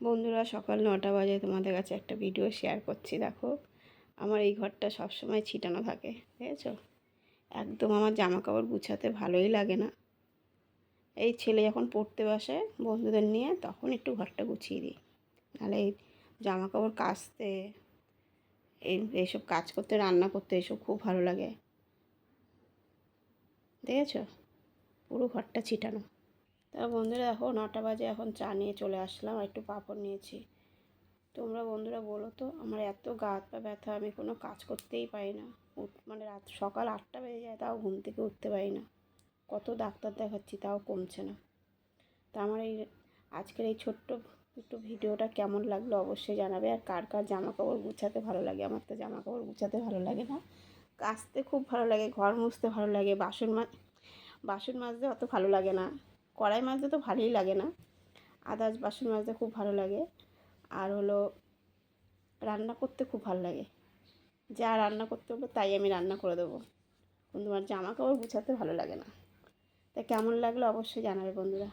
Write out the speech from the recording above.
বন্ধুরা, সকাল 9টা বাজে তোমাদের কাছে একটা ভিডিও শেয়ার করছি। দেখো, আমার এই ঘরটা সবসময় ছিটানো থাকে, দেখেছো? একদম আমার জামা কাপড় গুছাতে ভালোই লাগে না। এই ছেলে যখন পড়তে বসে বন্ধুদের নিয়ে, তখন একটু ঘরটা গুছিয়ে দিই। নাহলে এই জামা কাপড় কাচতে, এইসব কাজ করতে, রান্না করতে এইসব খুব ভালো লাগে। দেখেছো, পুরো ঘরটা ছিটানো। তা বন্ধুরা, দেখো 9টা বাজে, এখন চা নিয়ে চলে আসলাম, আর একটু পাঁপড় নিয়েছি। তোমরা বন্ধুরা বলো তো, আমার এত গা হাত পা ব্যথা, আমি কোনো কাজ করতেই পারি না। মানে সকাল 8টা বেজে যায়, তাও ঘুম থেকে উঠতে পারি না। কত ডাক্তার দেখাচ্ছি, তাও কমছে না। তা আমার এই আজকের এই ছোট্ট একটু ভিডিওটা কেমন লাগলো অবশ্যই জানাবে। আর কার কার জামা কাপড় গুছাতে ভালো লাগে? আমার তো জামা কাপড় গুছাতে ভালো লাগে না, কাচতে খুব ভালো লাগে, ঘর মুছতে ভালো লাগে, বাসন মাজতে অত ভালো লাগে না। কড়াই মাজতে তো ভালোই লাগে না, আদার্স বাসন মাজতে খুব ভালো লাগে। আর হলো, রান্না করতে খুব ভালো লাগে। যা রান্না করতে হবে তাই আমি রান্না করে দেবো, কিন্তু আমার জামা কাপড় গুছাতে ভালো লাগে না। তা কেমন লাগলো অবশ্যই জানাবে বন্ধুরা।